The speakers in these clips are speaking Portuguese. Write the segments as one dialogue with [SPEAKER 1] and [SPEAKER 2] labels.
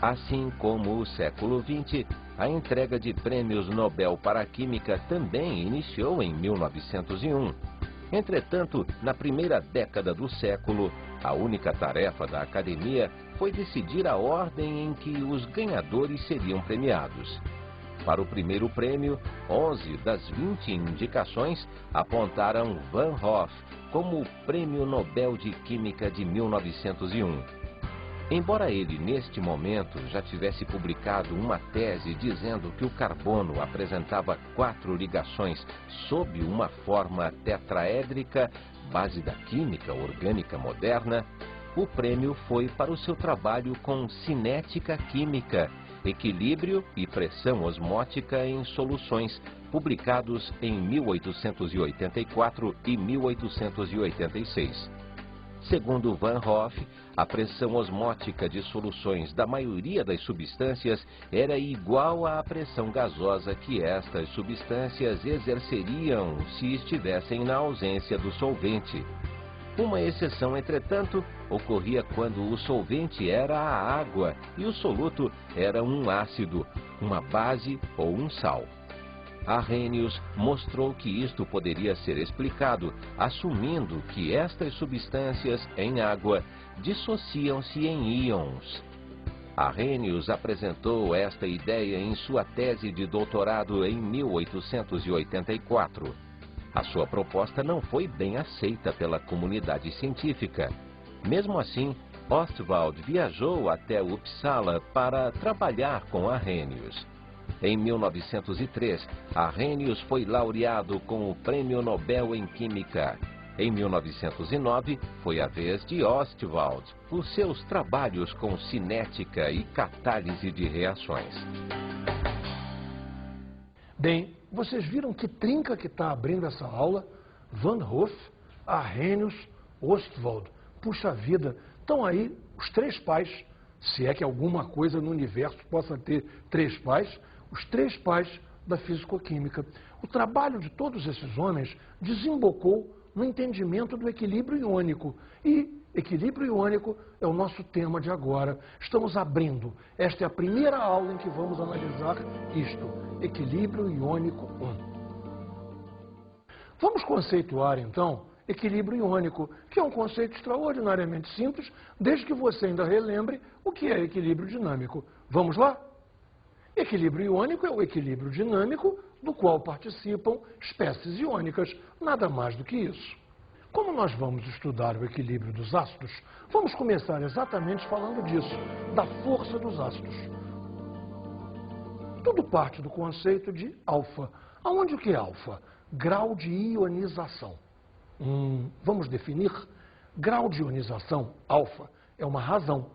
[SPEAKER 1] Assim como o século XX, a entrega de prêmios Nobel para a Química também iniciou em 1901. Entretanto, na primeira década do século, a única tarefa da academia foi decidir a ordem em que os ganhadores seriam premiados. Para o primeiro prêmio, 11 das 20 indicações apontaram Van Hoff como o Prêmio Nobel de Química de 1901. Embora ele, neste momento, já tivesse publicado uma tese dizendo que o carbono apresentava 4 ligações sob uma forma tetraédrica, base da química orgânica moderna, o prêmio foi para o seu trabalho com cinética química, equilíbrio e pressão osmótica em soluções, publicados em 1884 e 1886. Segundo Van Hoff, a pressão osmótica de soluções da maioria das substâncias era igual à pressão gasosa que estas substâncias exerceriam se estivessem na ausência do solvente. Uma exceção, entretanto, ocorria quando o solvente era a água e o soluto era um ácido, uma base ou um sal. Arrhenius mostrou que isto poderia ser explicado assumindo que estas substâncias em água dissociam-se em íons. Arrhenius apresentou esta ideia em sua tese de doutorado em 1884. A sua proposta não foi bem aceita pela comunidade científica. Mesmo assim, Ostwald viajou até Uppsala para trabalhar com Arrhenius. Em 1903, Arrhenius foi laureado com o Prêmio Nobel em Química. Em 1909, foi a vez de Ostwald, por seus trabalhos com cinética e catálise de reações.
[SPEAKER 2] Bem, vocês viram que trinca que está abrindo essa aula? Van Hoff, Arrhenius, Ostwald. Puxa vida, estão aí os 3 pais, se é que alguma coisa no universo possa ter 3 pais, os 3 pais da fisicoquímica. O trabalho de todos esses homens desembocou no entendimento do equilíbrio iônico. E equilíbrio iônico é o nosso tema de agora. Estamos abrindo. Esta é a primeira aula em que vamos analisar isto. Equilíbrio iônico 1. Vamos conceituar, então, equilíbrio iônico, que é um conceito extraordinariamente simples, desde que você ainda relembre o que é equilíbrio dinâmico. Vamos lá? Equilíbrio iônico é o equilíbrio dinâmico do qual participam espécies iônicas, nada mais do que isso. Como nós vamos estudar o equilíbrio dos ácidos, vamos começar exatamente falando disso, da força dos ácidos. Tudo parte do conceito de alfa. Aonde o que é alfa? Grau de ionização. Vamos definir? Grau de ionização, alfa, é uma razão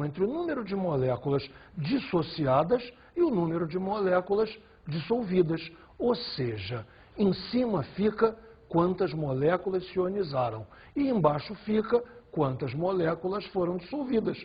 [SPEAKER 2] entre o número de moléculas dissociadas e o número de moléculas dissolvidas. Ou seja, em cima fica quantas moléculas se ionizaram e embaixo fica quantas moléculas foram dissolvidas.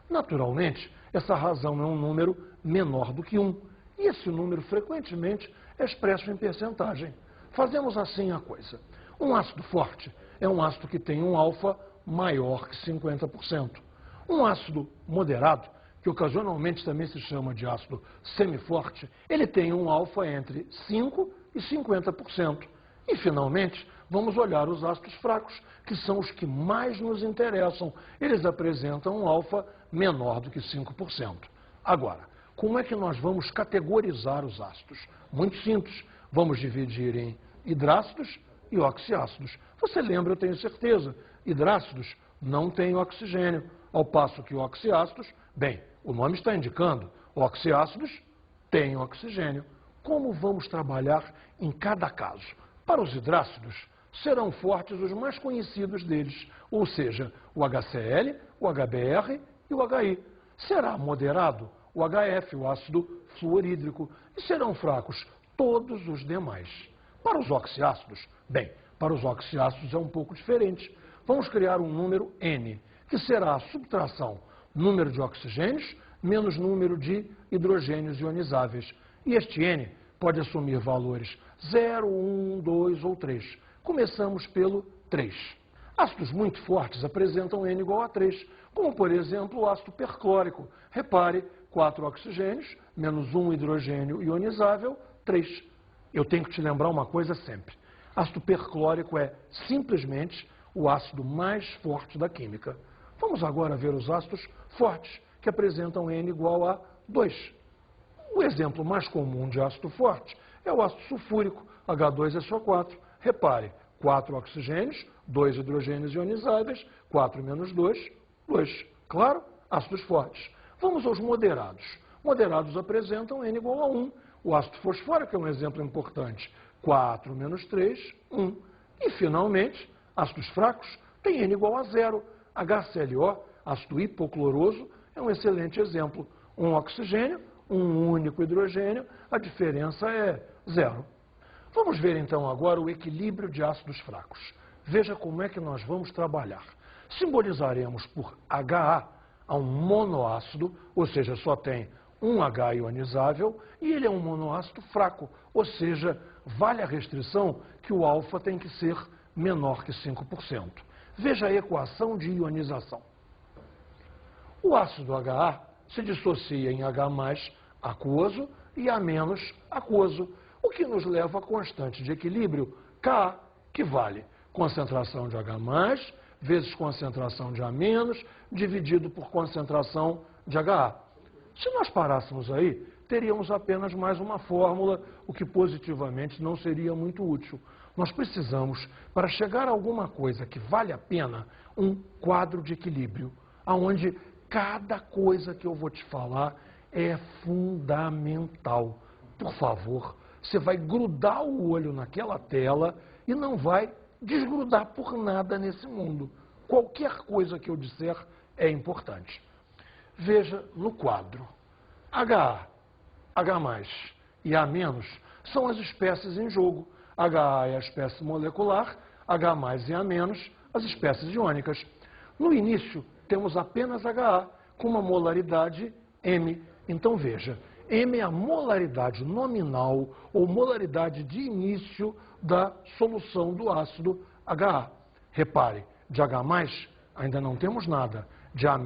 [SPEAKER 2] Naturalmente, essa razão é um número menor do que 1. E esse número frequentemente é expresso em percentagem. Fazemos assim a coisa. Um ácido forte é um ácido que tem um alfa maior que 50%. Um ácido moderado, que ocasionalmente também se chama de ácido semiforte, ele tem um alfa entre 5% e 50%. E, finalmente, vamos olhar os ácidos fracos, que são os que mais nos interessam. Eles apresentam um alfa menor do que 5%. Agora, como é que nós vamos categorizar os ácidos? Muito simples. Vamos dividir em hidrácidos e oxiácidos. Você lembra, eu tenho certeza, hidrácidos não têm oxigênio, ao passo que oxiácidos, bem, o nome está indicando, oxiácidos têm oxigênio. Como vamos trabalhar em cada caso? Para os hidrácidos, serão fortes os mais conhecidos deles, ou seja, o HCl, o HBr e o HI. Será moderado o HF, o ácido fluorídrico, e serão fracos todos os demais. Para os oxiácidos, bem, para os oxiácidos é um pouco diferente. Vamos criar um número N, que será a subtração número de oxigênios menos número de hidrogênios ionizáveis. E este N pode assumir valores 0, 1, 2 ou 3. Começamos pelo 3. Ácidos muito fortes apresentam N igual a 3, como, por exemplo, o ácido perclórico. Repare, 4 oxigênios, menos 1 hidrogênio ionizável, 3. Eu tenho que te lembrar uma coisa sempre. Ácido perclórico é simplesmente o ácido mais forte da química. Vamos agora ver os ácidos fortes, que apresentam N igual a 2. O exemplo mais comum de ácido forte é o ácido sulfúrico, H2SO4. Repare, 4 oxigênios, 2 hidrogênios ionizáveis, 4 menos 2, 2. Claro? Ácidos fortes. Vamos aos moderados. Moderados apresentam N igual a 1. O ácido fosfórico é um exemplo importante. 4 menos 3, 1. E, finalmente, ácidos fracos têm N igual a 0. HClO, ácido hipocloroso, é um excelente exemplo. Um oxigênio, um único hidrogênio, a diferença é 0. Vamos ver então agora o equilíbrio de ácidos fracos. Veja como é que nós vamos trabalhar. Simbolizaremos por HA a um monoácido, ou seja, só tem um H ionizável, e ele é um monoácido fraco, ou seja, vale a restrição que o alfa tem que ser menor que 5%. Veja a equação de ionização. O ácido HA se dissocia em H+ aquoso e A- aquoso, o que nos leva à constante de equilíbrio Ka, que vale concentração de H+ vezes concentração de A-, dividido por concentração de HA. Se nós parássemos aí, teríamos apenas mais uma fórmula, o que positivamente não seria muito útil. Nós precisamos, para chegar a alguma coisa que vale a pena, um quadro de equilíbrio, onde cada coisa que eu vou te falar é fundamental. Por favor, você vai grudar o olho naquela tela e não vai desgrudar por nada nesse mundo. Qualquer coisa que eu disser é importante. Veja no quadro. HA, H+ e A- são as espécies em jogo. HA é a espécie molecular, H+ e A- as espécies iônicas. No início, temos apenas HA, com uma molaridade M. Então, veja, M é a molaridade nominal ou molaridade de início da solução do ácido HA. Repare, de H+ ainda não temos nada, de A-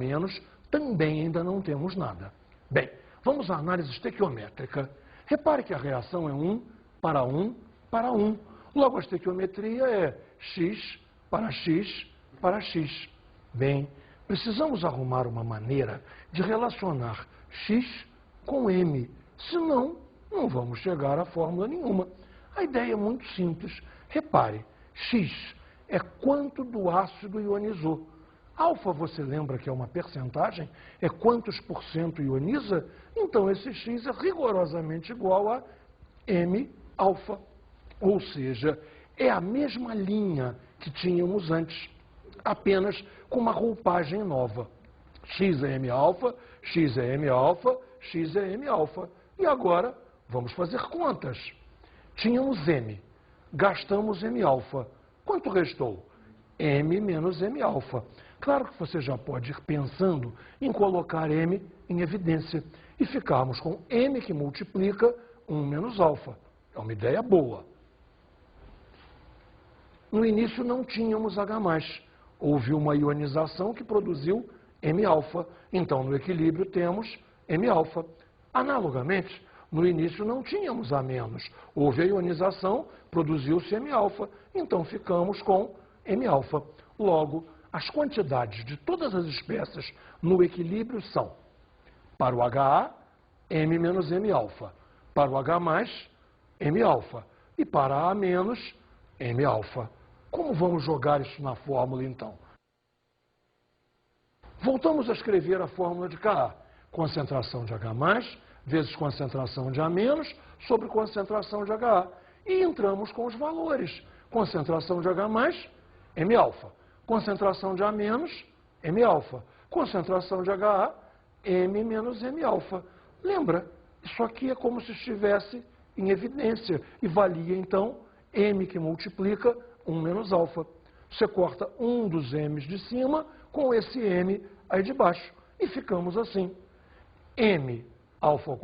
[SPEAKER 2] também ainda não temos nada. Bem, vamos à análise estequiométrica. Repare que a reação é 1 para 1 para 1. Logo, a estequiometria é X para X para X. Bem, precisamos arrumar uma maneira de relacionar X com M. Senão, não vamos chegar a fórmula nenhuma. A ideia é muito simples. Repare, X é quanto do ácido ionizou. Alfa, você lembra que é uma percentagem? É quantos por cento ioniza? Então, esse X é rigorosamente igual a M alfa. Ou seja, é a mesma linha que tínhamos antes, apenas com uma roupagem nova. X é M alfa, X é M alfa, X é M alfa. E agora, vamos fazer contas. Tínhamos M, gastamos M alfa. Quanto restou? M menos M alfa. Claro que você já pode ir pensando em colocar M em evidência e ficarmos com M que multiplica 1 menos alfa. É uma ideia boa. No início não tínhamos H+. Houve uma ionização que produziu M alfa. Então, no equilíbrio temos M alfa. Analogamente, no início não tínhamos A-. Houve a ionização, produziu-se M alfa. Então, ficamos com M alfa. Logo, as quantidades de todas as espécies no equilíbrio são, para o HA, M menos M alfa. Para o H+, M alfa. E para A-, M alfa. Como vamos jogar isso na fórmula, então? Voltamos a escrever a fórmula de Ka. Concentração de H+, vezes concentração de A- sobre concentração de HA. E entramos com os valores. Concentração de H+, M alfa. Concentração de A-, M alfa. Concentração de HA, M menos M alfa. Lembra? Isso aqui é como se estivesse em evidência. E valia, então, M que multiplica 1 menos alfa. Você corta um dos M's de cima com esse M aí de baixo. E ficamos assim. M alfa ao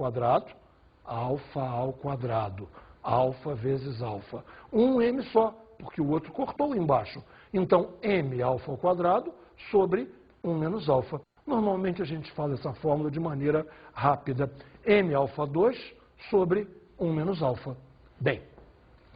[SPEAKER 2] quadrado, alfa vezes alfa. Um M só, porque o outro cortou embaixo. Então, m alfa ao quadrado sobre 1 menos alfa. Normalmente a gente faz essa fórmula de maneira rápida. M alfa 2 sobre 1 menos alfa. Bem,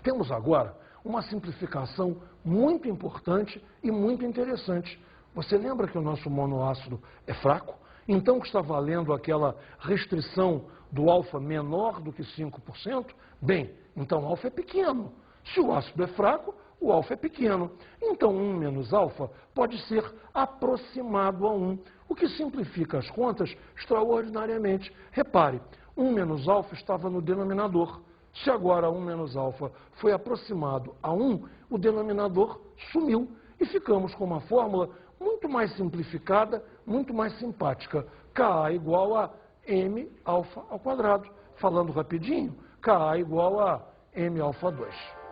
[SPEAKER 2] temos agora uma simplificação muito importante e muito interessante. Você lembra que o nosso monoácido é fraco? Então está valendo aquela restrição do alfa menor do que 5%? Bem, então alfa é pequeno. Se o ácido é fraco, o alfa é pequeno. Então 1 menos alfa pode ser aproximado a 1, o que simplifica as contas extraordinariamente. Repare, 1 menos alfa estava no denominador. Se agora 1 menos alfa foi aproximado a 1, o denominador sumiu. E ficamos com uma fórmula muito mais simplificada, muito mais simpática. Ka igual a m alfa ao quadrado. Falando rapidinho, Ka igual a m alfa 2.